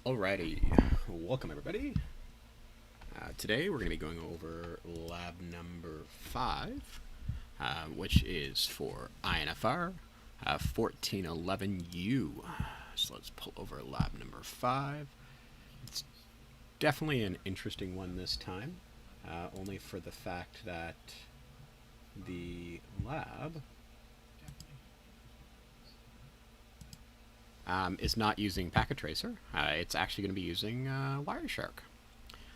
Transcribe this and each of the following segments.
Alrighty, welcome everybody. Today we're going to be going over lab number 5, which is for INFR 1411U. So let's pull over lab number 5. It's definitely an interesting one this time, only for the fact that the lab is not using Packet Tracer. It's actually going to be using Wireshark.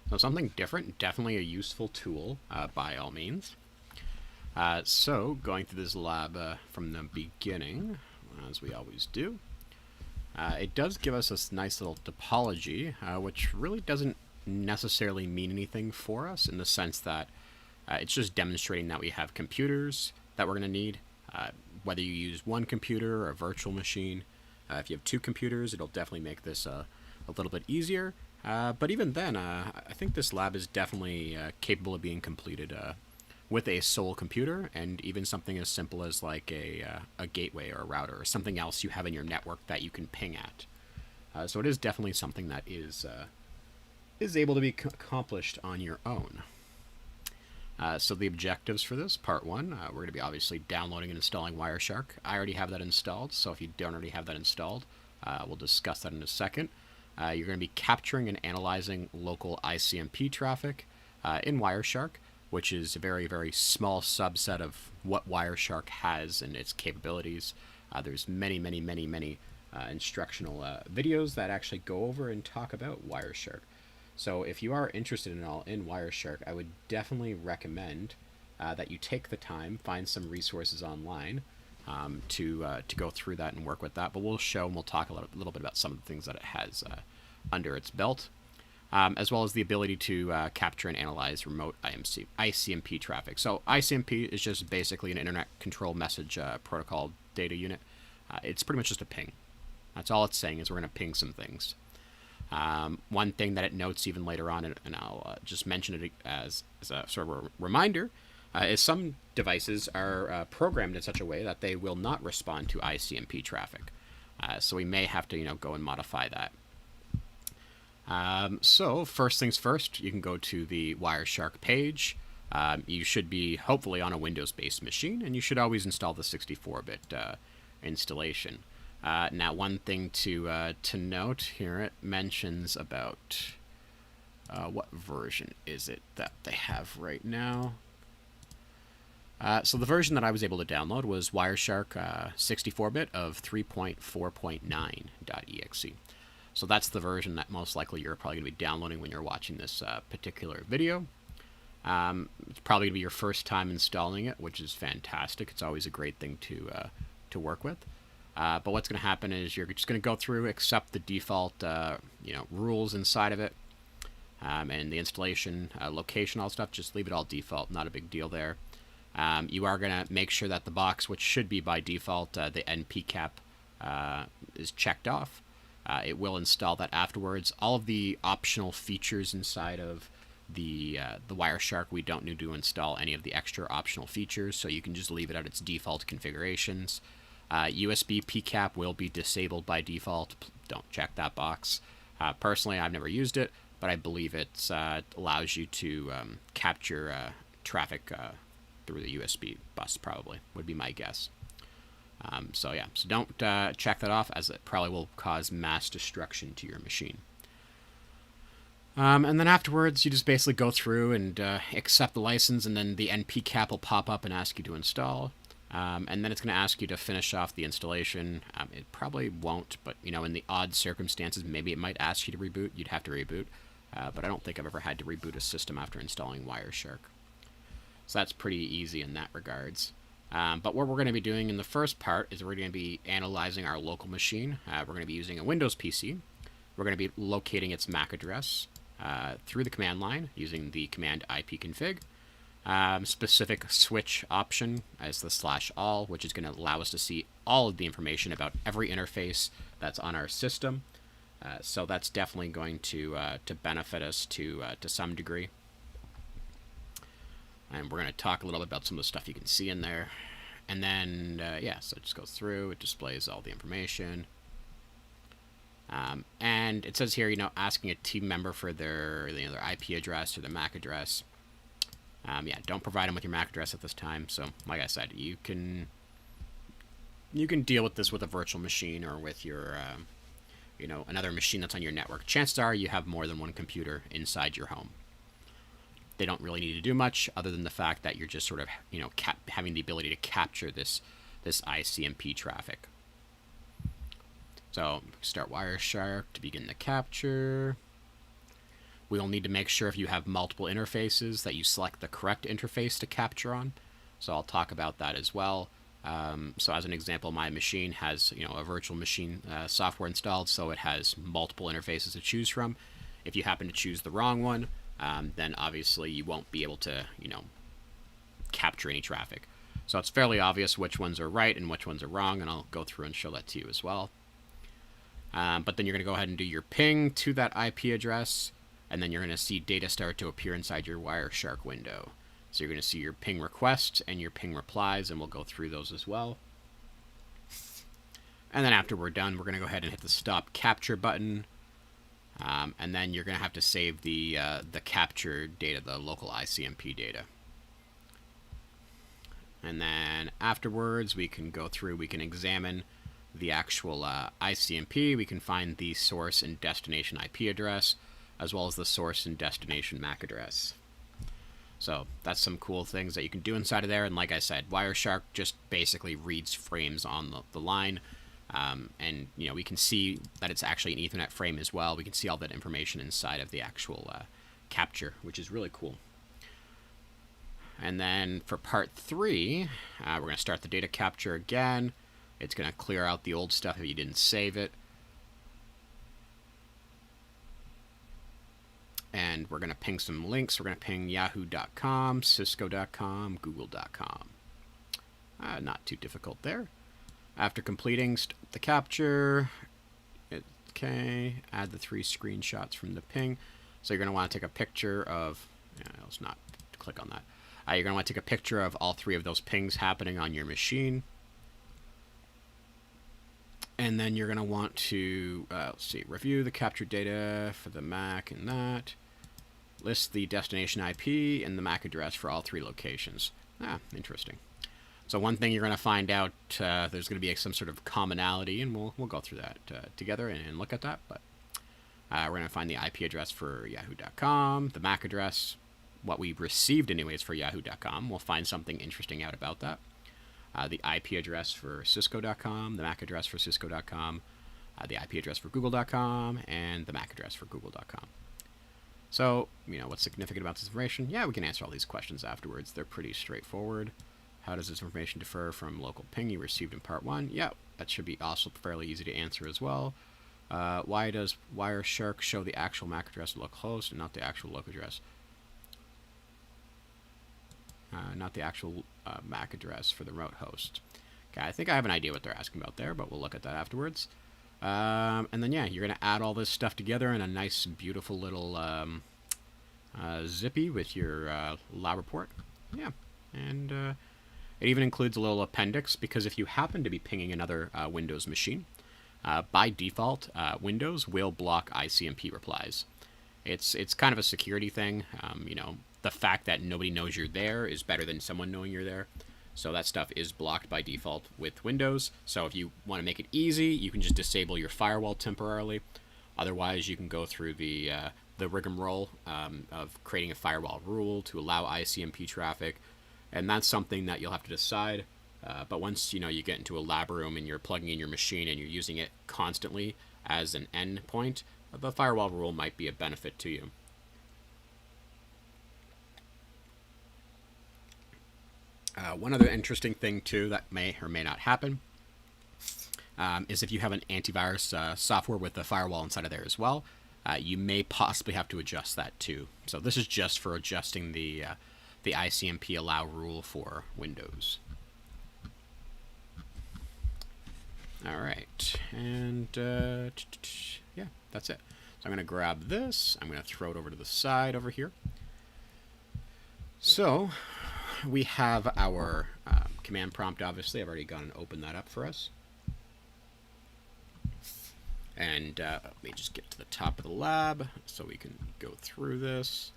So something different, definitely a useful tool by all means. So going through this lab from the beginning, as we always do, it does give us this nice little topology, which really doesn't necessarily mean anything for us in the sense that it's just demonstrating that we have computers that we're going to need, whether you use one computer or a virtual machine. If you have 2 computers, it'll definitely make this a little bit easier. But even then, I think this lab is definitely capable of being completed with a sole computer, and even something as simple as like a gateway or a router or something else you have in your network that you can ping at. So it is definitely something that is able to be accomplished on your own. So the objectives for this, part 1, we're going to be obviously downloading and installing Wireshark. I already have that installed, so if you don't already have that installed, we'll discuss that in a second. You're going to be capturing and analyzing local ICMP traffic in Wireshark, which is a very, very small subset of what Wireshark has and its capabilities. There's many instructional videos that actually go over and talk about Wireshark. So if you are interested in Wireshark, I would definitely recommend that you take the time, find some resources online to go through that and work with that. But we'll show and we'll talk a little bit about some of the things that it has under its belt, as well as the ability to capture and analyze remote ICMP traffic. So ICMP is just basically an Internet Control Message Protocol data unit. It's pretty much just a ping. That's all it's saying, is we're going to ping some things. One thing that it notes even later on, and I'll just mention it as a sort of a reminder, is some devices are programmed in such a way that they will not respond to ICMP traffic. So we may have to, go and modify that. So first things first, you can go to the Wireshark page. You should be hopefully on a Windows-based machine, and you should always install the 64-bit installation. Now, one thing to note here, it mentions about what version is it that they have right now. So the version that I was able to download was Wireshark 64-bit of 3.4.9.exe. So that's the version that most likely you're probably going to be downloading when you're watching this particular video. It's probably going to be your first time installing it, which is fantastic. It's always a great thing to work with. But what's going to happen is you're just going to go through, accept the default, rules inside of it, and the installation, location, all stuff. Just leave it all default. Not a big deal there. You are going to make sure that the box, which should be by default, the NP cap, is checked off. It will install that afterwards. All of the optional features inside of the Wireshark, we don't need to install any of the extra optional features, so you can just leave it at its default configurations. USB PCAP will be disabled by default. Don't check that box. Personally, I've never used it, but I believe it allows you to capture traffic through the USB bus, probably, would be my guess. So don't check that off, as it probably will cause mass destruction to your machine. And then afterwards, you just basically go through and accept the license, and then the NP cap will pop up and ask you to install. And then it's going to ask you to finish off the installation. It probably won't, but in the odd circumstances, maybe it might ask you to reboot. You'd have to reboot, but I don't think I've ever had to reboot a system after installing Wireshark. So that's pretty easy in that regards. But what we're going to be doing in the first part is we're going to be analyzing our local machine. We're going to be using a Windows PC. We're going to be locating its MAC address through the command line using the command ipconfig. Specific switch option as the /all, which is going to allow us to see all of the information about every interface that's on our system. So that's definitely going to benefit us to some degree. And we're going to talk a little bit about some of the stuff you can see in there. And then, so it just goes through, it displays all the information. And it says here, asking a team member for their IP address or their MAC address. Yeah, don't provide them with your MAC address at this time. So, like I said, you can deal with this with a virtual machine or with your, another machine that's on your network. Chances are you have more than one computer inside your home. They don't really need to do much other than the fact that you're just sort of, having the ability to capture this ICMP traffic. So start Wireshark to begin the capture. We'll need to make sure if you have multiple interfaces that you select the correct interface to capture on. So I'll talk about that as well. So as an example, my machine has a virtual machine software installed, so it has multiple interfaces to choose from. If you happen to choose the wrong one, then obviously you won't be able to capture any traffic. So it's fairly obvious which ones are right and which ones are wrong, and I'll go through and show that to you as well. But then you're going to go ahead and do your ping to that IP address, and then you're going to see data start to appear inside your Wireshark window. So you're going to see your ping requests and your ping replies, and we'll go through those as well. And then after we're done, we're going to go ahead and hit the stop capture button, and then you're going to have to save the capture data, the local ICMP data. And then afterwards, we can go through, we can examine the actual ICMP. We can find the source and destination IP address, as well as the source and destination MAC address. So that's some cool things that you can do inside of there. And like I said, Wireshark just basically reads frames on the line. And we can see that it's actually an Ethernet frame as well. We can see all that information inside of the actual capture, which is really cool. And then for part 3, we're going to start the data capture again. It's going to clear out the old stuff if you didn't save it. And we're going to ping some links. We're going to ping yahoo.com, cisco.com, google.com. Not too difficult there. After completing the capture, okay, add the 3 screenshots from the ping. So you're going to want to take a picture of, let's not click on that. You're going to want to take a picture of all 3 of those pings happening on your machine. And then you're going to want to, review the captured data for the MAC and that. List the destination IP and the MAC address for all 3 locations. Interesting. So one thing you're going to find out, there's going to be some sort of commonality, and we'll go through that together and look at that. But we're going to find the IP address for yahoo.com, the MAC address, what we received anyways for yahoo.com. We'll find something interesting out about that. The IP address for cisco.com, the MAC address for cisco.com, the IP address for google.com, and the MAC address for google.com. So, what's significant about this information? Yeah, we can answer all these questions afterwards. They're pretty straightforward. How does this information differ from local ping you received in part 1? Yeah, that should be also fairly easy to answer as well. Why does Wireshark show the actual MAC address local host and not the actual local address? Not the actual MAC address for the remote host. Okay, I think I have an idea what they're asking about there, but we'll look at that afterwards. And then, yeah, you're going to add all this stuff together in a nice, beautiful little zippy with your lab report. Yeah, and it even includes a little appendix, because if you happen to be pinging another Windows machine, by default, Windows will block ICMP replies. It's kind of a security thing. The fact that nobody knows you're there is better than someone knowing you're there. So that stuff is blocked by default with Windows. So if you want to make it easy, you can just disable your firewall temporarily. Otherwise, you can go through the rigmarole of creating a firewall rule to allow ICMP traffic. And that's something that you'll have to decide. But once you get into a lab room and you're plugging in your machine and you're using it constantly as an endpoint, the firewall rule might be a benefit to you. One other interesting thing, too, that may or may not happen is if you have an antivirus software with the firewall inside of there as well, you may possibly have to adjust that, too. So this is just for adjusting the ICMP allow rule for Windows. All right, and yeah, that's it. So I'm going to grab this. I'm going to throw it over to the side over here. So we have our command prompt, obviously. I've already gone and opened that up for us. And let me just get to the top of the lab so we can go through this.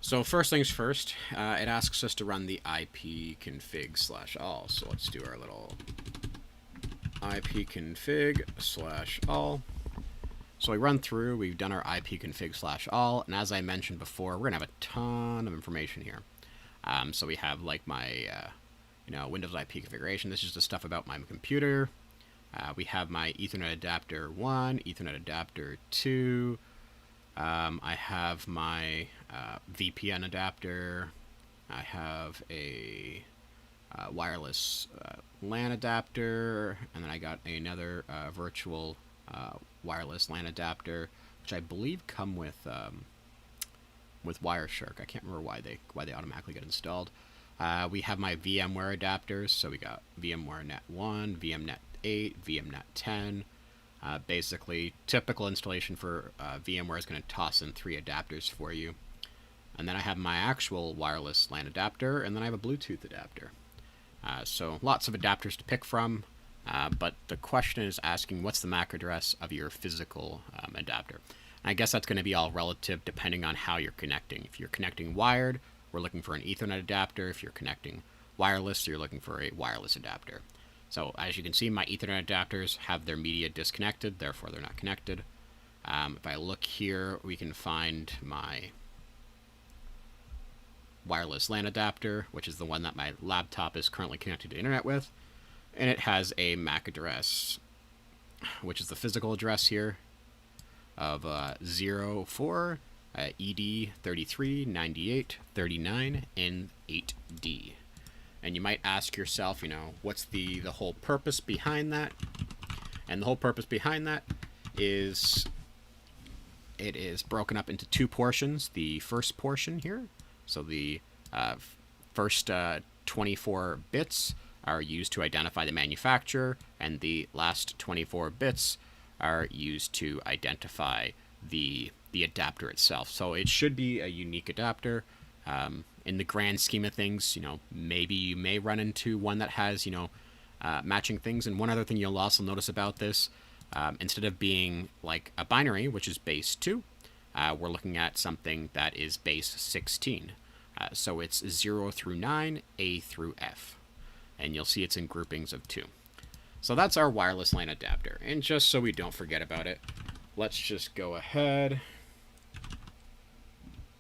So first things first, it asks us to run the ipconfig/all. So let's do our little ipconfig/all. So we run through, we've done our ipconfig/all, and as I mentioned before, we're gonna have a ton of information here. So we have like my Windows IP configuration. This is just stuff about my computer. We have my Ethernet adapter 1, Ethernet adapter 2. I have my VPN adapter. I have a wireless LAN adapter, and then I got another virtual wireless LAN adapter, which I believe come with Wireshark. I can't remember why they automatically get installed. We have my VMware adapters, so we got VMware Net 1, VMnet 8, VMnet 10. Basically, typical installation for VMware is going to toss in 3 adapters for you. And then I have my actual wireless LAN adapter, and then I have a Bluetooth adapter. So lots of adapters to pick from, but the question is asking what's the MAC address of your physical adapter. And I guess that's going to be all relative depending on how you're connecting. If you're connecting wired, we're looking for an Ethernet adapter. If you're connecting wireless, you're looking for a wireless adapter. So as you can see, my Ethernet adapters have their media disconnected, therefore they're not connected. If I look here, we can find my wireless LAN adapter, which is the one that my laptop is currently connected to the internet with. And it has a MAC address, which is the physical address here, of 04 ED 3398 39 and 8D. And you might ask yourself, what's the whole purpose behind that? And the whole purpose behind that is it is broken up into 2 portions. The first portion here, so the first 24 bits are used to identify the manufacturer, and the last 24 bits are used to identify the adapter itself. So it should be a unique adapter. In the grand scheme of things, maybe you may run into one that has, matching things. And one other thing you'll also notice about this, instead of being like a binary, which is base 2, we're looking at something that is base 16. So it's 0 through 9, A through F. And you'll see it's in groupings of 2. So that's our wireless LAN adapter. And just so we don't forget about it, let's just go ahead.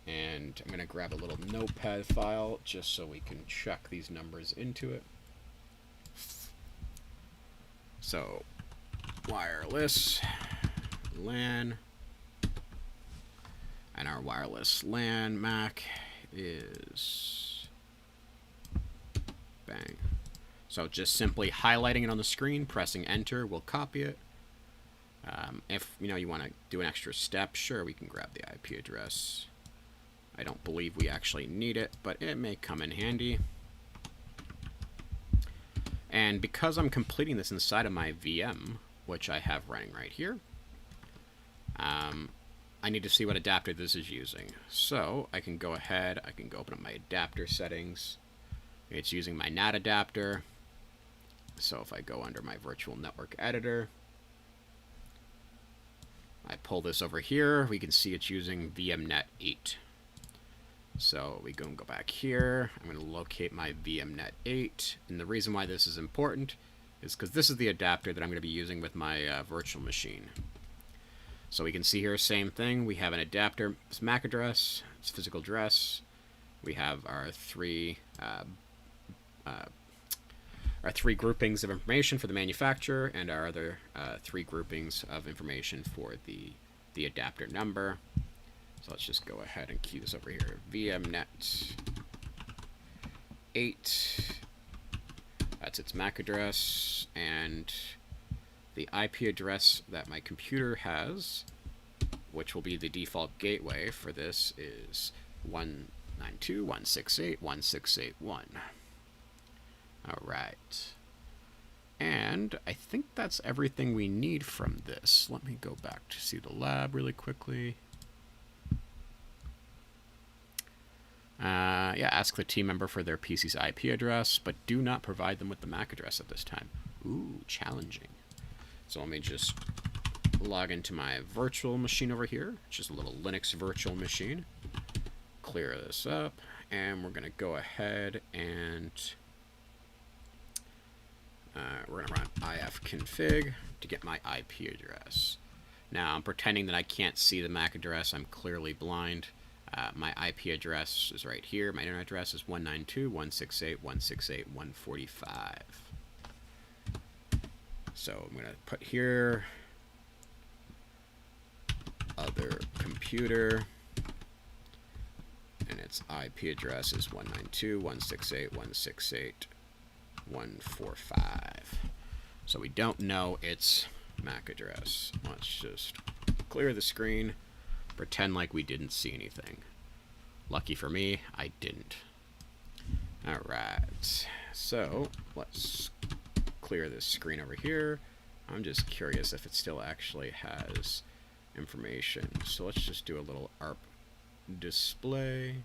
And I'm going to grab a little notepad file just so we can check these numbers into it. So, wireless LAN. And our wireless LAN MAC is bang. So just simply highlighting it on the screen, pressing enter, we'll copy it. If you want to do an extra step, sure, we can grab the IP address. I don't believe we actually need it, but it may come in handy. And because I'm completing this inside of my VM, which I have running right here, I need to see what adapter this is using. So I can go ahead, I can go open up my adapter settings. It's using my NAT adapter. So if I go under my virtual network editor, I pull this over here, we can see it's using VMnet 8. So we go back here, I'm going to locate my VMnet 8, and the reason why this is important is because this is the adapter that I'm going to be using with my virtual machine. So we can see here, same thing, we have an adapter, its MAC address, its physical address, we have our three groupings of information for the manufacturer, and our other 3 groupings of information for the adapter number. So let's just go ahead and key this over here. VMnet 8. That's its MAC address, and the IP address that my computer has, which will be the default gateway for this, is 192.168.168.1. Alright. And I think that's everything we need from this. Let me go back to see the lab really quickly. Yeah, ask the team member for their PC's IP address, but do not provide them with the MAC address at this time. Ooh, challenging. So let me just log into my virtual machine over here. It's just a little Linux virtual machine. Clear this up, and we're going to go ahead and we're going to run Ifconfig to get my IP address. Now, I'm pretending that I can't see the MAC address. I'm clearly blind. My IP address is right here. My internet address is 192.168.168.145. So I'm going to put here other computer, and its IP address is 192.168.168.145. So we don't know its MAC address. Let's just clear the screen, pretend like we didn't see anything. Lucky for me, I didn't. Alright, so let's clear this screen over here. I'm just curious if it still actually has information. So let's just do a little ARP display.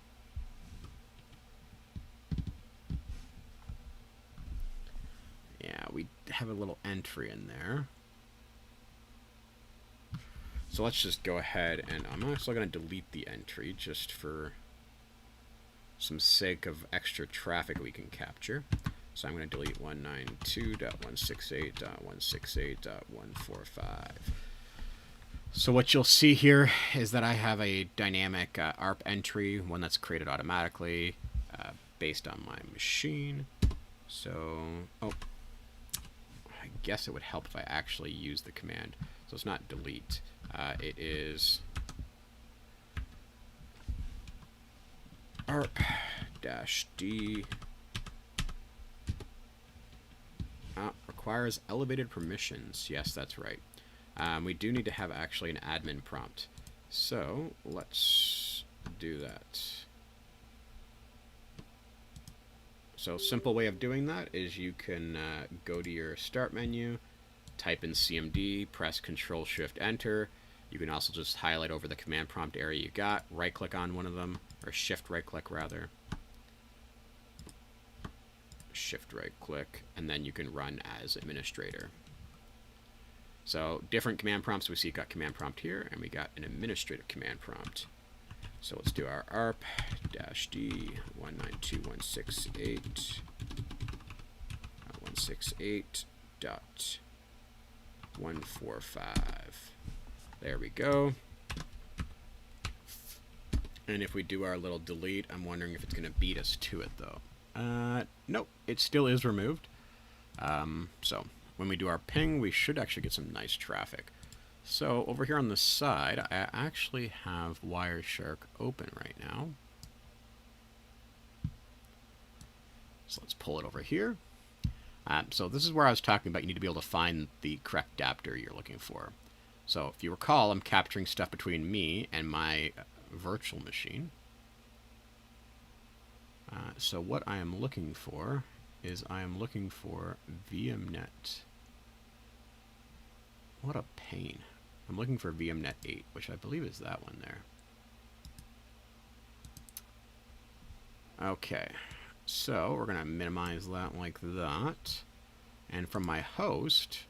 Yeah, we have a little entry in there. So let's just go ahead, and I'm also going to delete the entry just for some sake of extra traffic we can capture. So I'm going to delete 192.168.168.145. So what you'll see here is that I have a dynamic Arp entry, one that's created automatically based on my machine. So, I guess it would help if I actually use the command. So it's not delete. It is arp-d requires elevated permissions. Yes, that's right. We do need to have actually an admin prompt. So let's do that. So simple way of doing that is you can go to your start menu, type in CMD, press Control-Shift-Enter. You can also just highlight over the command prompt area you got, right-click on one of them, or shift-right-click rather. Shift-right-click, and then you can run as administrator. So different command prompts. We see got command prompt here, and we got an administrative command prompt. So let's do our arp-d 192.168.168.145. There we go. And if we do our little delete, I'm wondering if it's going to beat us to it, though. Nope, it still is removed. So when we do our ping, we should actually get some nice traffic. So over here on the side, I actually have Wireshark open right now. So let's pull it over here. So this is where I was talking about you need to be able to find the correct adapter you're looking for. So if you recall, I'm capturing stuff between me and my virtual machine. So what I am looking for is I am looking for VMnet. What a pain. I'm looking for VMnet 8, which I believe is that one there. Okay, so we're going to minimize that like that. And from my host,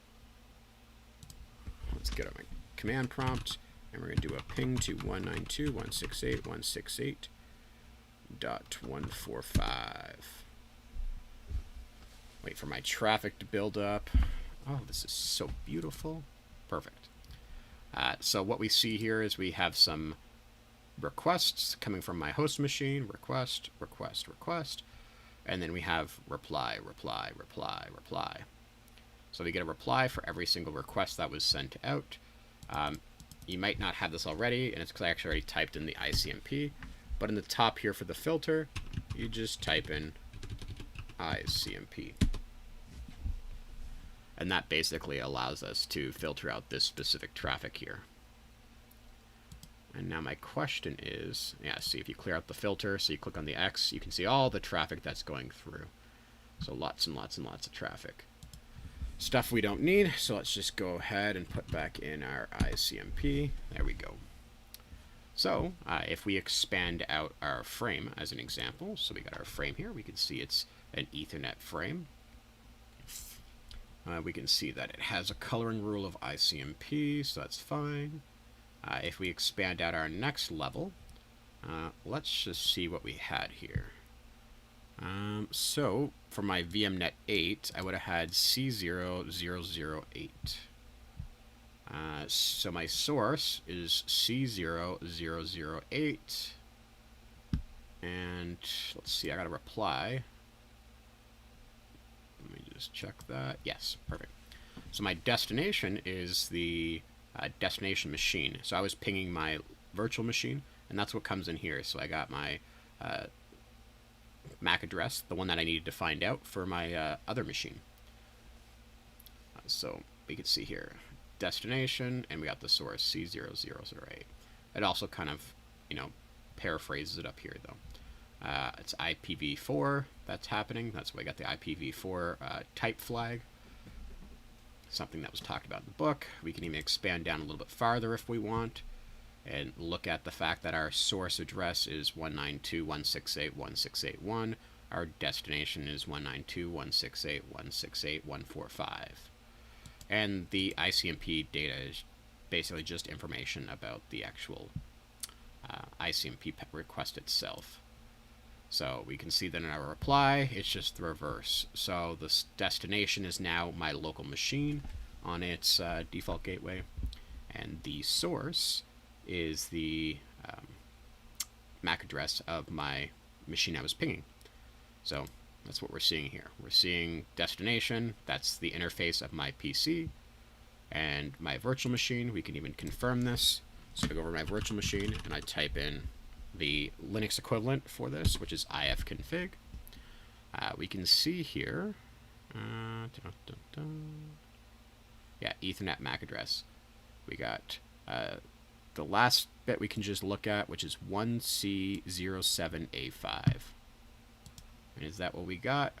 let's get my command prompt, and we're going to do a ping to 192.168.168.145. Wait for my traffic to build up. Oh, this is so beautiful. Perfect. So what we see here is we have some requests coming from my host machine. Request, request, request. And then we have reply, reply, reply, reply. So we get a reply for every single request that was sent out. You might not have this already, and it's because I actually already typed in the ICMP. But in the top here for the filter, you just type in ICMP. And that basically allows us to filter out this specific traffic here. And now my question is, yeah, see if you clear out the filter, so you click on the X, you can see all the traffic that's going through. So lots and lots and lots of traffic. Stuff we don't need, so let's just go ahead and put back in our ICMP. There we go. So if we expand out our frame as an example, so we got our frame here, we can see it's an Ethernet frame. we can see that it has a coloring rule of ICMP, so that's fine. If we expand out our next level, let's just see what we had here. So for my VMnet 8, I would have had C0008. So my source is C0008. And let's see, I got a reply. Let me just check that. Yes, perfect. So my destination is the destination machine. So I was pinging my virtual machine, and that's what comes in here. So I got my MAC address, the one that I needed to find out for my other machine. So we can see here, destination, and we got the source, C0008. It also kind of, paraphrases it up here, though. It's IPv4 that's happening. That's why I got the IPv4 type flag. Something that was talked about in the book. We can even expand down a little bit farther if we want and look at the fact that our source address is 192.168.168.1. Our destination is 192.168.168.145. And the ICMP data is basically just information about the actual ICMP request itself. So we can see that in our reply, it's just the reverse. So the destination is now my local machine on its default gateway, and the source is the MAC address of my machine I was pinging. So that's what we're seeing here. We're seeing destination, that's the interface of my PC, and my virtual machine. We can even confirm this. So I go over to my virtual machine and I type in the Linux equivalent for this, which is Ifconfig. We can see here, yeah, Ethernet MAC address. We got the last bit we can just look at, which is 1C07A5. And is that what we got?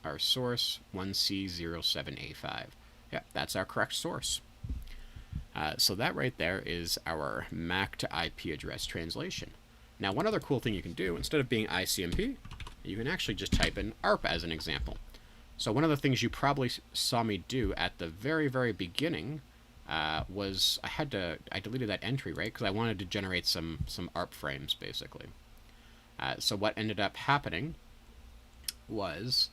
Our source, 1C07A5. Yeah, that's our correct source. So that right there is our MAC to IP address translation. Now, one other cool thing you can do, instead of being ICMP, you can actually just type in ARP as an example. So one of the things you probably saw me do at the very, very beginning was I deleted that entry, right? Because I wanted to generate some ARP frames, basically. So what ended up happening was...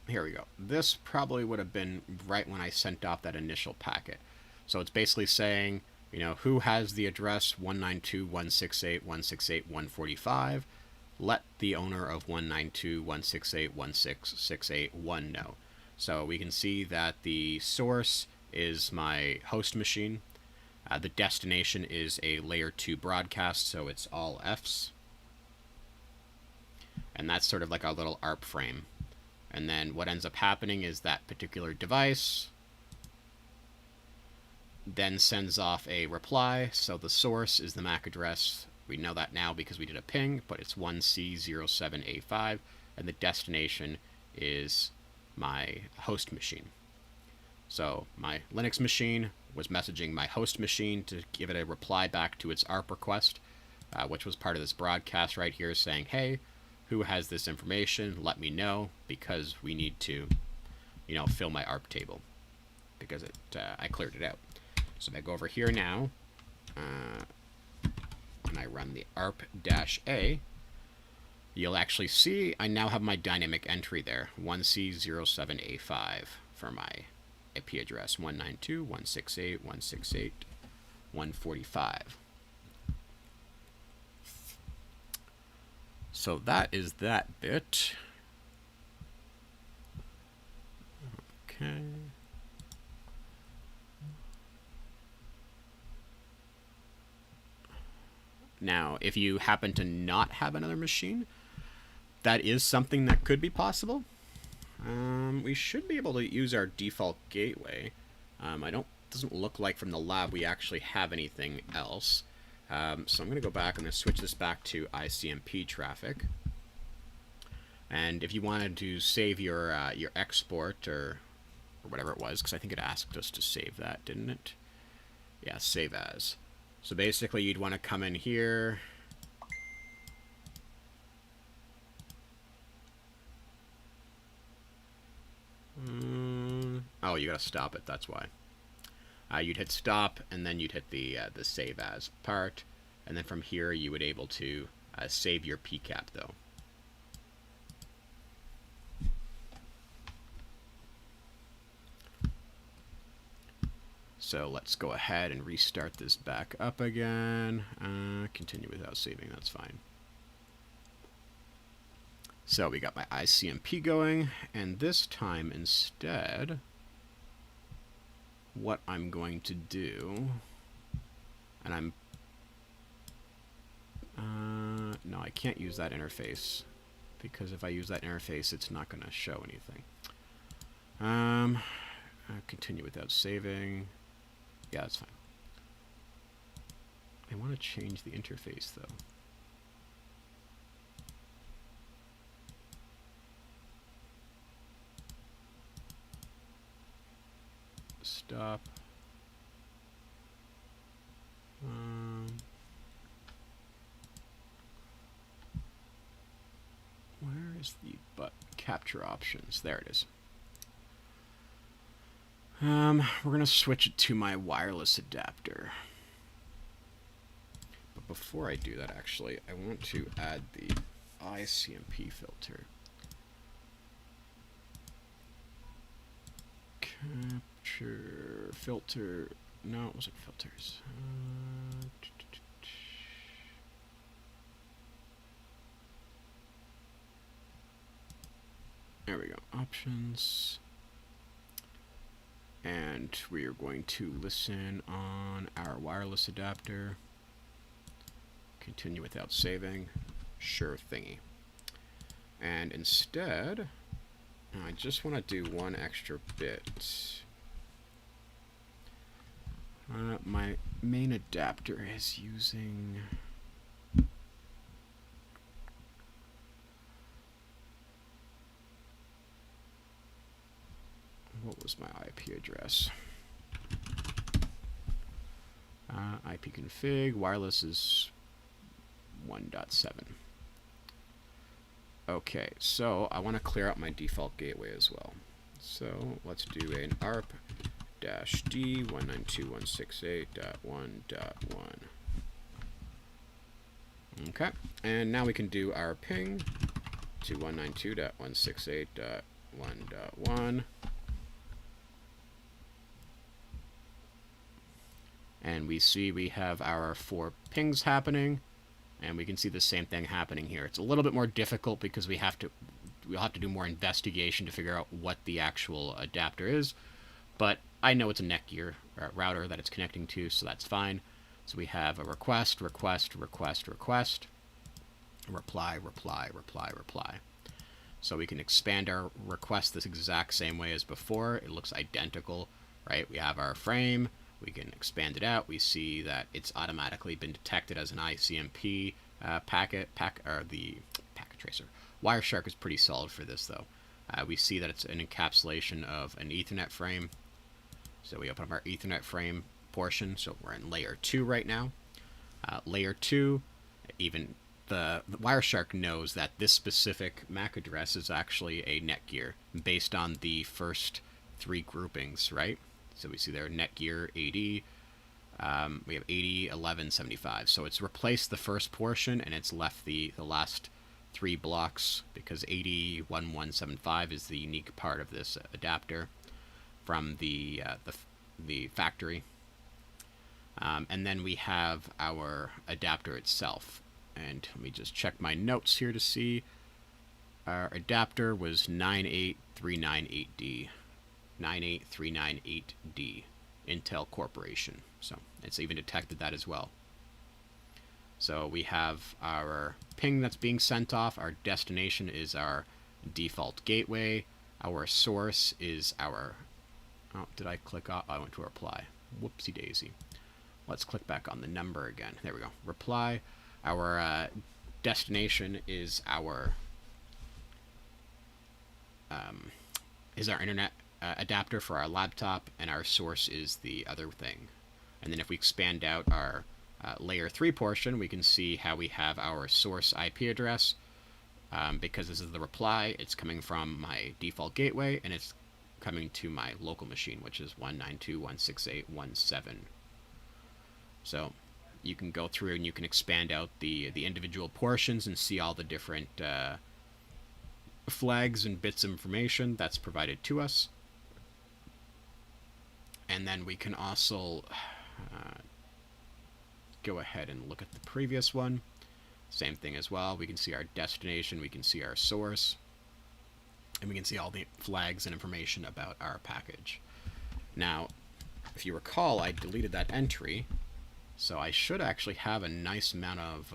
here we go. This probably would have been right when I sent off that initial packet. So it's basically saying, who has the address 192.168.168.145? Let the owner of 192.168.166.8.1 know. So we can see that the source is my host machine. The destination is a layer 2 broadcast, so it's all Fs. And that's sort of like our little ARP frame. And then what ends up happening is that particular device then sends off a reply. So the source is the MAC address. We know that now because we did a ping, but it's 1C07A5. And the destination is my host machine. So my Linux machine was messaging my host machine to give it a reply back to its ARP request, which was part of this broadcast right here saying, hey, who has this information? Let me know, because we need to, fill my ARP table, because I cleared it out. So if I go over here now, and I run the ARP-A, you'll actually see I now have my dynamic entry there, 1C07A5 for my IP address, 192.168.168.145. So that is that bit. Okay. Now, if you happen to not have another machine, that is something that could be possible. We should be able to use our default gateway. Doesn't look like from the lab we actually have anything else. So I'm going to go back. I'm going to switch this back to ICMP traffic. And if you wanted to save your export or whatever it was, because I think it asked us to save that, didn't it? Yeah, save as. So basically, you'd want to come in here Oh, you gotta stop it, that's why. You'd hit stop, and then you'd hit the save as part, and then from here you would able to save your PCAP though. So let's go ahead and restart this back up again. Continue without saving, that's fine. So we got my ICMP going, and this time instead, what I'm going to do, and no, I can't use that interface, because if I use that interface, it's not going to show anything. Continue without saving. Yeah, that's fine. I want to change the interface, though. Stop. Where is the capture options? There it is. We're going to switch it to my wireless adapter. But before I do that, actually, I want to add the ICMP filter. Capture filter. No, it wasn't filters. There we go. Options. And we are going to listen on our wireless adapter. Continue without saving. Sure thingy. And instead, I just want to do one extra bit. My main adapter is using... What was my IP address? Ifconfig, wireless is 1.7. Okay, so I want to clear out my default gateway as well. So let's do an arp-d 192.168.1.1. Okay, and now we can do our ping to 192.168.1.1. And we see we have our 4 pings happening, and we can see the same thing happening here. It's a little bit more difficult because we'll have to do more investigation to figure out what the actual adapter is, but I know it's a Netgear router that it's connecting to, so that's fine. So we have a request, request, request, request, reply, reply, reply, reply. So we can expand our request this exact same way as before. It looks identical, right? We have our frame. We can expand it out. We see that it's automatically been detected as an ICMP packet, or the packet tracer. Wireshark is pretty solid for this, though. We see that it's an encapsulation of an Ethernet frame. So we open up our Ethernet frame portion. So we're in layer 2 right now. Layer 2, even the Wireshark knows that this specific MAC address is actually a Netgear based on the first 3 groupings, right? So we see there Netgear 80, we have 80, 11, 75. So it's replaced the first portion and it's left the last 3 blocks because 801175 is the unique part of this adapter from the factory. And then we have our adapter itself. And let me just check my notes here to see. Our adapter was 98398D. 98398D, Intel Corporation. So it's even detected that as well. So we have our ping that's being sent off. Our destination is our default gateway. Our source is our... Oh, did I click off? I went to reply. Whoopsie daisy. Let's click back on the number again. There we go. Reply. Our destination is our internet adapter for our laptop, and our source is the other thing. And then if we expand out our layer 3 portion, we can see how we have our source IP address. Because this is the reply, it's coming from my default gateway, and it's coming to my local machine, which is 192.168.1.7. So you can go through and you can expand out the individual portions and see all the different flags and bits of information that's provided to us. And then we can also go ahead and look at the previous one. Same thing as well. We can see our destination, we can see our source, and we can see all the flags and information about our package. Now, if you recall, I deleted that entry, so I should actually have a nice amount of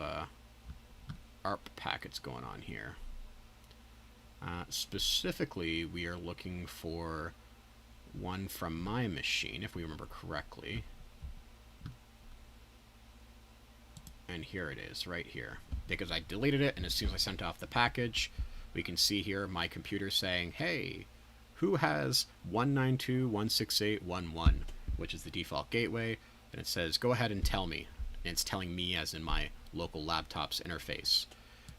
ARP packets going on here. Specifically, we are looking for one from my machine, if we remember correctly. And here it is, right here. Because I deleted it, and as soon as I sent off the package, we can see here my computer saying, hey, who has 192.168.1.1, which is the default gateway, and it says, go ahead and tell me. And it's telling me as in my local laptop's interface.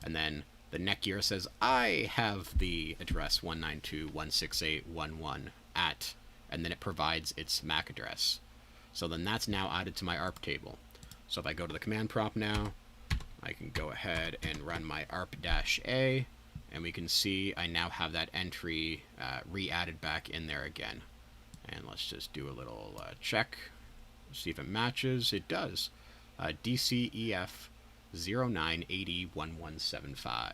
And then the netgear says, I have the address 192.168.1.1 at, and then it provides its MAC address. So then that's now added to my ARP table. So if I go to the command prompt now, I can go ahead and run my arp-a, and we can see I now have that entry re-added back in there again. And let's just do a little check, see if it matches. It does. DCEF 09801175.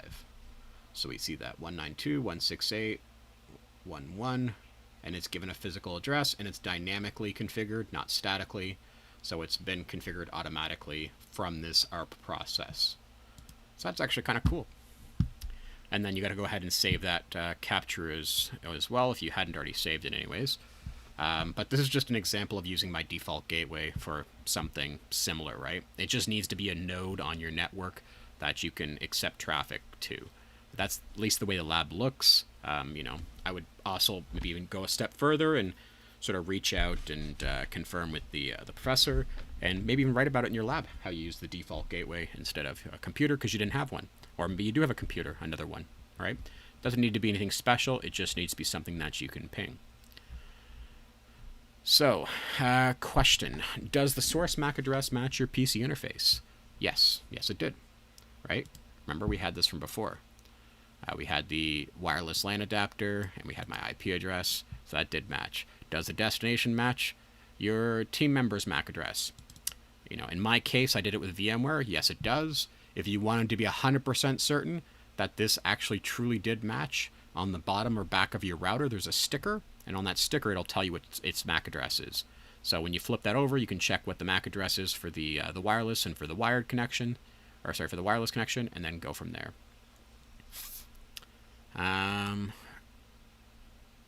So we see that 192.168.1.1, and it's given a physical address, and it's dynamically configured, not statically. So it's been configured automatically from this ARP process. So that's actually kind of cool. And then you got to go ahead and save that capture as well if you hadn't already saved it anyways. But this is just an example of using my default gateway for something similar, right? It just needs to be a node on your network that you can accept traffic to. That's at least the way the lab looks. You know, I would also maybe even go a step further and sort of reach out and confirm with the professor, and maybe even write about it in your lab, how you use the default gateway instead of a computer because you didn't have one. Or maybe you do have a computer, another one, right? Doesn't need to be anything special, it just needs to be something that you can ping. So, question. Does the source MAC address match your PC interface? Yes. Yes, it did, right? Remember, we had this from before. We had the wireless LAN adapter, and we had my IP address, so that did match. Does the destination match your team member's MAC address? You know, in my case, I did it with VMware. Yes, it does. If you wanted to be 100% certain that this actually truly did match, on the bottom or back of your router, there's a sticker, and on that sticker, it'll tell you what its MAC address is. So when you flip that over, you can check what the MAC address is for the wireless and for the wired connection, or sorry, for the wireless connection, and then go from there.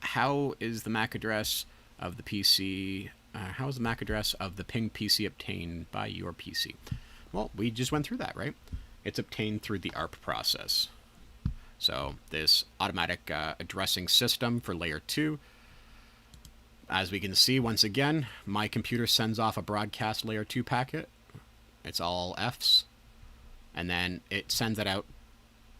How is the MAC address of the PC? How is the MAC address of the ping PC obtained by your PC? Well, we just went through that, right? It's obtained through the ARP process. So this automatic addressing system for layer 2. As we can see, once again, my computer sends off a broadcast layer 2 packet. It's all Fs. And then it sends it out.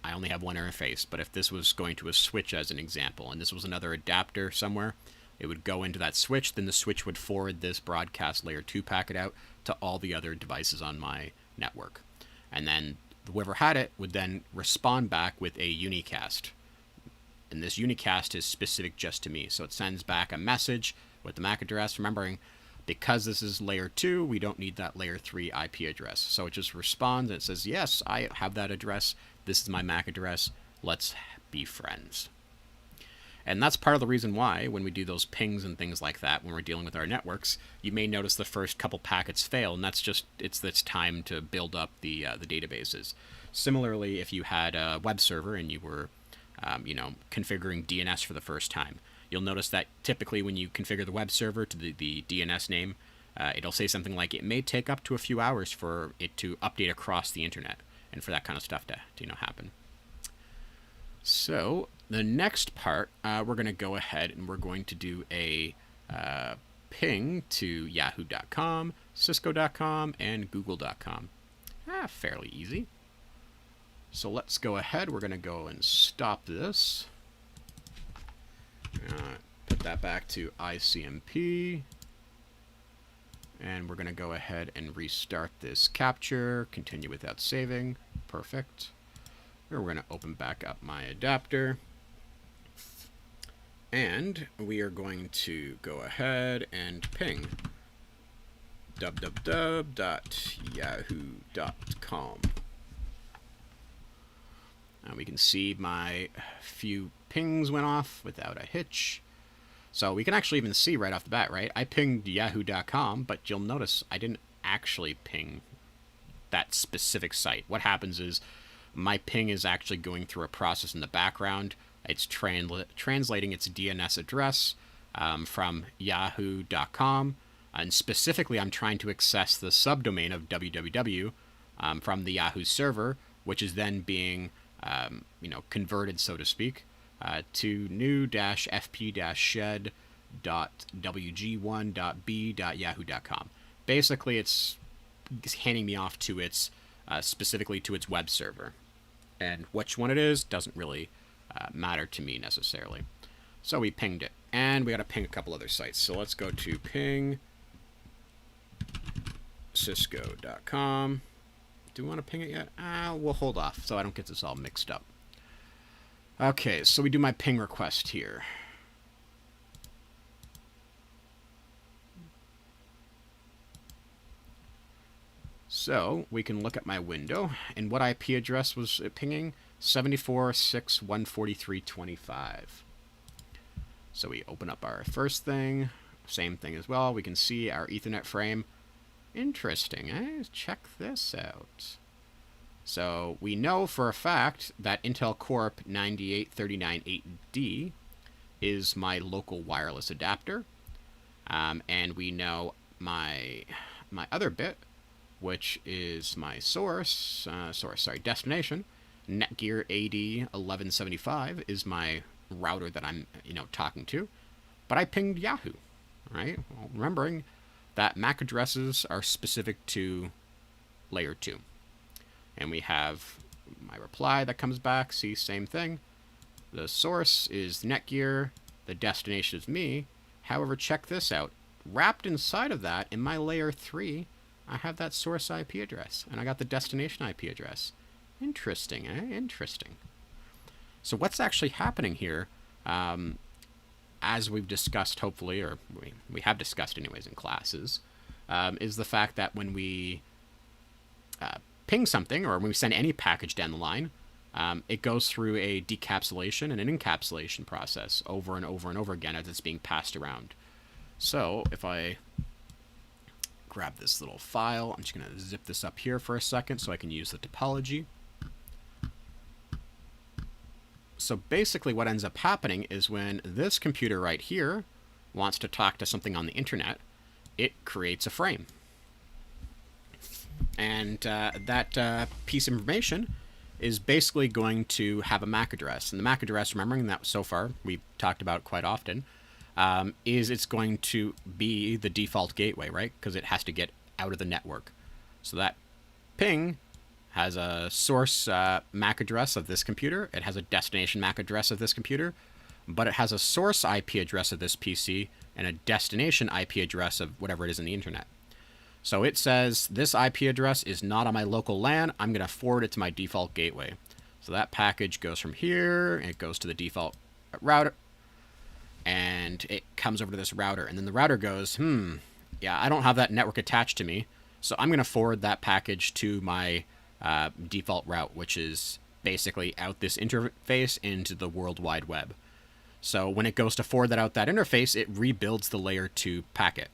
I only have one interface, but if this was going to a switch as an example, and this was another adapter somewhere, it would go into that switch, then the switch would forward this broadcast layer 2 packet out to all the other devices on my network. And then whoever had it would then respond back with a unicast. And this unicast is specific just to me. So it sends back a message with the MAC address, remembering because this is layer 2, we don't need that layer 3 IP address. So it just responds and it says, yes, I have that address. This is my MAC address. Let's be friends. And that's part of the reason why when we do those pings and things like that, when we're dealing with our networks, you may notice the first couple packets fail, and that's just, it's time to build up the databases. Similarly, if you had a web server and you were configuring DNS for the first time, you'll notice that typically when you configure the web server to the DNS name, it'll say something like, it may take up to a few hours for it to update across the internet and for that kind of stuff to happen. So the next part, we're going to go ahead and we're going to do a ping to yahoo.com, cisco.com, and google.com. Fairly easy. So let's go ahead. We're going to go and stop this. Put put that back to ICMP. And we're going to go ahead and restart this capture, continue without saving. Perfect. Here we're going to open back up my adapter. And we are going to go ahead and ping www.yahoo.com. And we can see my few pings went off without a hitch. So we can actually even see right off the bat, right? I pinged yahoo.com, but you'll notice I didn't actually ping that specific site. What happens is my ping is actually going through a process in the background. It's translating its DNS address from yahoo.com. And specifically, I'm trying to access the subdomain of www from the Yahoo server, which is then being converted, so to speak, to new-fp-shed.wg1.b.yahoo.com. Basically, it's handing me off to its specifically to its web server, and which one it is doesn't really matter to me necessarily. So we pinged it, and we got to ping a couple other sites. So let's go to ping cisco.com. Do we want to ping it yet? We'll hold off so I don't get this all mixed up. Okay, so we do my ping request here. So we can look at my window, and what IP address was it pinging? 74.6.143.25. So we open up our first thing, same thing as well. We can see our Ethernet frame. Interesting, eh? Check this out. So we know for a fact that Intel Corp 98398D is my local wireless adapter, and we know my other bit, which is my destination. Netgear AD 1175 is my router that I'm talking to, but I pinged Yahoo, right? Well, remembering that MAC addresses are specific to layer 2. And we have my reply that comes back. See, same thing. The source is Netgear. The destination is me. However, check this out. Wrapped inside of that, in my layer 3, I have that source IP address. And I got the destination IP address. Interesting, eh? Interesting. So what's actually happening here, as we've discussed, hopefully, or we have discussed anyways in classes, is the fact that when we ping something, or when we send any package down the line, it goes through a decapsulation and an encapsulation process over and over and over again as it's being passed around. So if I grab this little file, I'm just going to zip this up here for a second so I can use the topology. So basically what ends up happening is when this computer right here wants to talk to something on the internet, it creates a frame. And that piece of information is basically going to have a MAC address. And the MAC address, remembering that so far we've talked about quite often, is it's going to be the default gateway, right? Because it has to get out of the network. So that ping has a source MAC address of this computer. It has a destination MAC address of this computer. But it has a source IP address of this PC and a destination IP address of whatever it is in the internet. So it says, this IP address is not on my local LAN. I'm going to forward it to my default gateway. So that package goes from here, and it goes to the default router, and it comes over to this router. And then the router goes, yeah, I don't have that network attached to me, so I'm going to forward that package to my default route, which is basically out this interface into the World Wide Web. So when it goes to forward that out that interface, it rebuilds the layer 2 packet.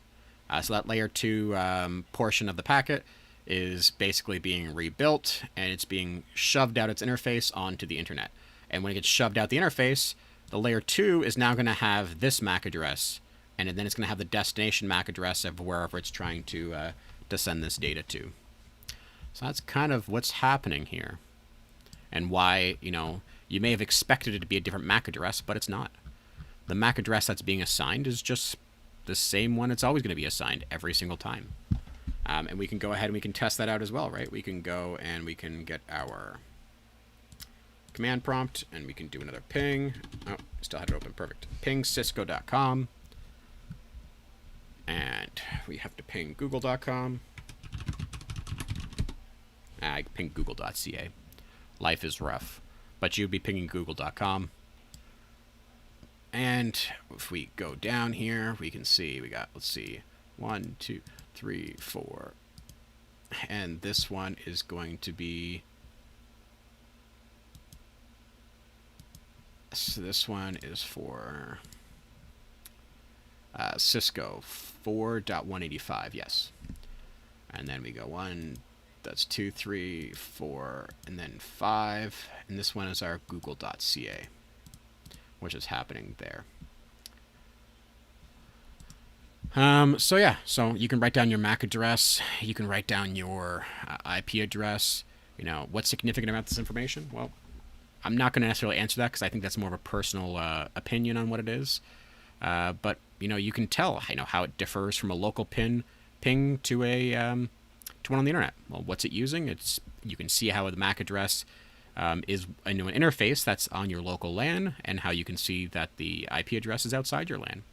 So that layer 2 portion of the packet is basically being rebuilt, and it's being shoved out its interface onto the internet. And when it gets shoved out the interface, the layer 2 is now going to have this MAC address, and then it's going to have the destination MAC address of wherever it's trying to send this data to. So that's kind of what's happening here, and why, you may have expected it to be a different MAC address, but it's not. The MAC address that's being assigned is just the same one it's always going to be assigned every single time. And we can go ahead and we can test that out as well, right? We can go and we can get our command prompt, and we can do another ping. Oh, Still had it open. Perfect. Ping cisco.com. And we have to ping google.com. I ping google.ca. Life is rough. But you'd be pinging google.com. And if we go down here, we can see we got, let's see, 1, 2, 3, 4. And this one is going to be, so this one is for Cisco 4.185, yes. And then we go 1, that's 2, 3, 4, and then 5. And this one is our google.ca, which is happening there. So yeah, so you can write down your MAC address, you can write down your IP address. You know, what's significant about this information? Well, I'm not going to necessarily answer that because I think that's more of a personal opinion on what it is. But you know, you can tell, you know, how it differs from a local ping to a to one on the internet. Well, what's it using? It's, you can see how the MAC address is an interface that's on your local LAN, and how you can see that the IP address is outside your LAN.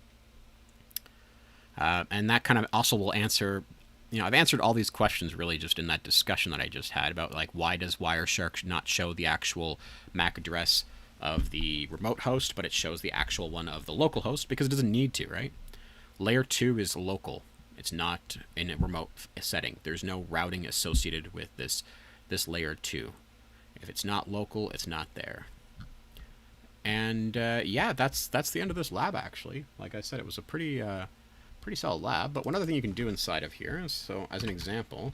And that kind of also will answer, you know, I've answered all these questions really just in that discussion that I just had about, like, why does Wireshark not show the actual MAC address of the remote host, but it shows the actual one of the local host? Because it doesn't need to, right? Layer 2 is local. It's not in a remote setting. There's no routing associated with this layer 2. If it's not local, it's not there. And yeah, that's the end of this lab, actually. Like I said, it was a pretty solid lab. But one other thing you can do inside of here is, so as an example,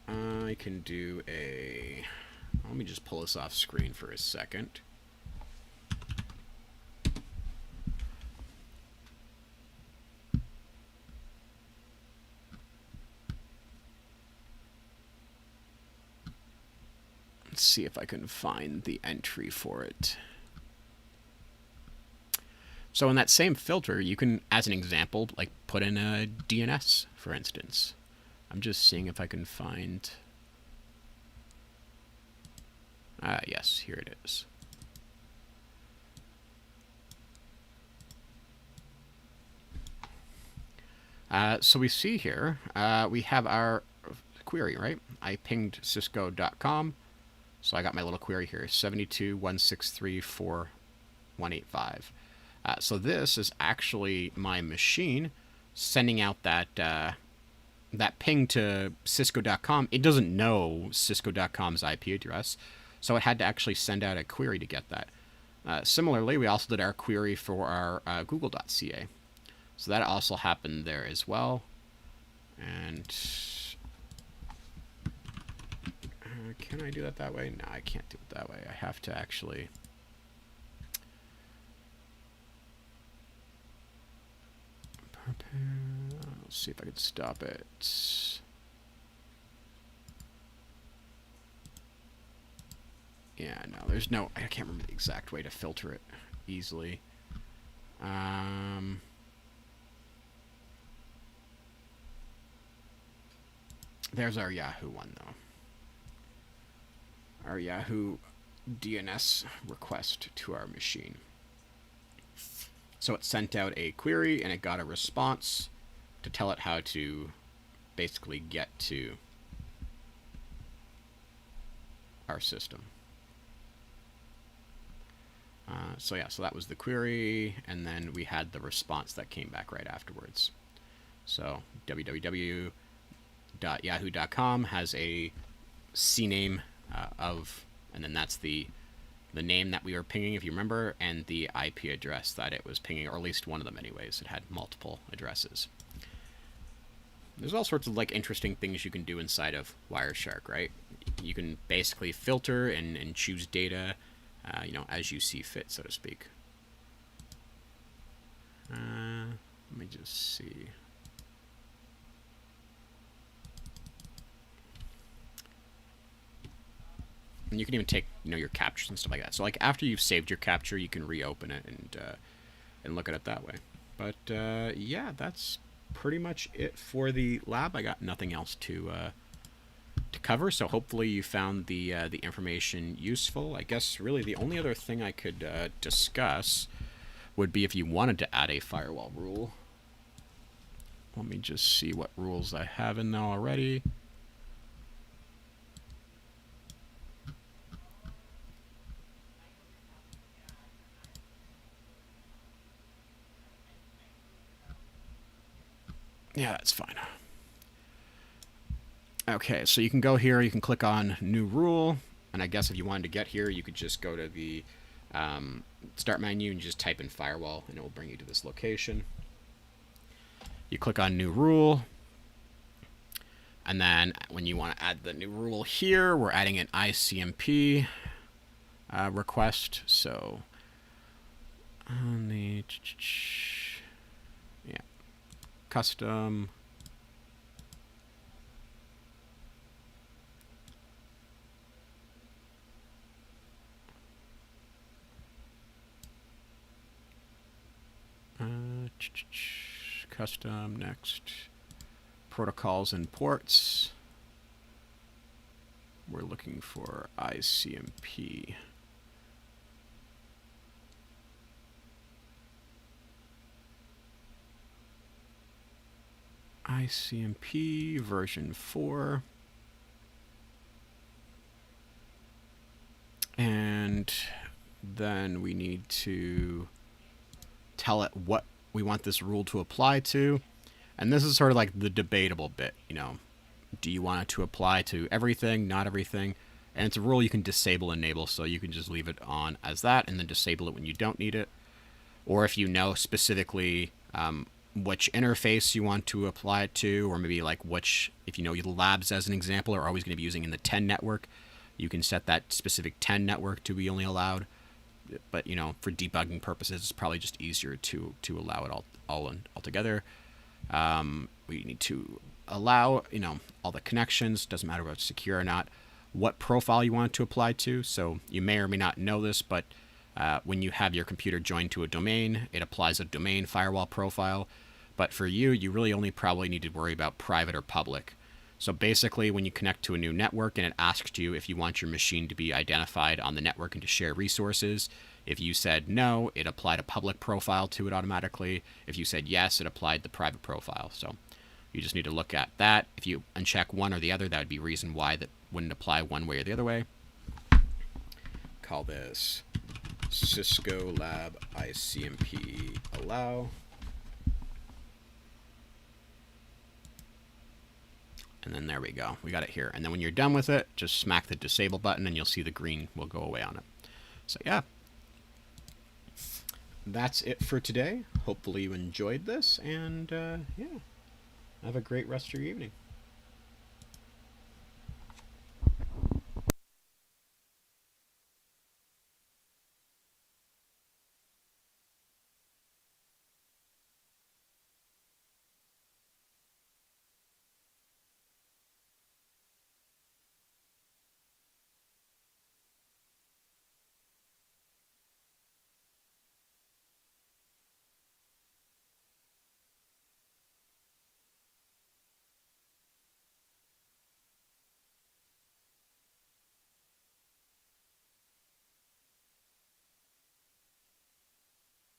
I can do a, let me just pull this off screen for a second. Let's see if I can find the entry for it. So in that same filter, you can, as an example, like put in a DNS, for instance. I'm just seeing if I can find... yes, here it is. So we see here, we have our query, right? I pinged cisco.com. So I got my little query here, 72.163.4.185. So this is actually my machine sending out that that ping to cisco.com. It doesn't know cisco.com's IP address, so it had to actually send out a query to get that. Similarly, we also did our query for our google.ca. So that also happened there as well. And can I do that way? No, I can't do it that way. I have to actually... Let's see if I can stop it. Yeah, no, there's no... I can't remember the exact way to filter it easily. There's our Yahoo one, though. Our Yahoo DNS request to our machine. So it sent out a query and it got a response to tell it how to basically get to our system. So yeah, so that was the query, and then we had the response that came back right afterwards. So www.yahoo.com has a CNAME of, and then that's the name that we were pinging, if you remember, and the IP address that it was pinging, or at least one of them anyways. It had multiple addresses. There's all sorts of like interesting things you can do inside of Wireshark, right? You can basically filter and choose data, you know, as you see fit, so to speak. Let me just see. And you can even take, you know, your captures and stuff like that. So like after you've saved your capture, you can reopen it and look at it that way. But yeah, that's pretty much it for the lab. I got nothing else to to cover. So hopefully you found the information useful. I guess really the only other thing I could discuss would be if you wanted to add a firewall rule. Let me just see what rules I have in there already. Yeah, that's fine. Okay, so you can go here, you can click on New Rule, and I guess if you wanted to get here, you could just go to the Start menu and just type in Firewall, and it will bring you to this location. You click on New Rule, and then when you want to add the new rule here, we're adding an ICMP request. So on the custom custom next protocols and ports. We're looking for ICMP. ICMP version 4. And then we need to tell it what we want this rule to apply to. And this is sort of like the debatable bit, you know. Do you want it to apply to everything, not everything? And it's a rule you can disable, enable, so you can just leave it on as that and then disable it when you don't need it. Or if you know specifically which interface you want to apply it to, or maybe like which, if you know the labs as an example are always going to be using in the 10 network, you can set that specific 10 network to be only allowed. But, you know, for debugging purposes, it's probably just easier to allow it all together. We need to allow, you know, all the connections, doesn't matter whether it's secure or not, what profile you want it to apply to. So you may or may not know this, but when you have your computer joined to a domain, it applies a domain firewall profile. But for you, you really only probably need to worry about private or public. So basically, when you connect to a new network and it asks you if you want your machine to be identified on the network and to share resources, if you said no, it applied a public profile to it automatically. If you said yes, it applied the private profile. So you just need to look at that. If you uncheck one or the other, that would be reason why that wouldn't apply one way or the other way. Call this Cisco Lab ICMP allow. And then there we go. We got it here. And then when you're done with it, just smack the disable button and you'll see the green will go away on it. So yeah, that's it for today. Hopefully you enjoyed this, and yeah, have a great rest of your evening.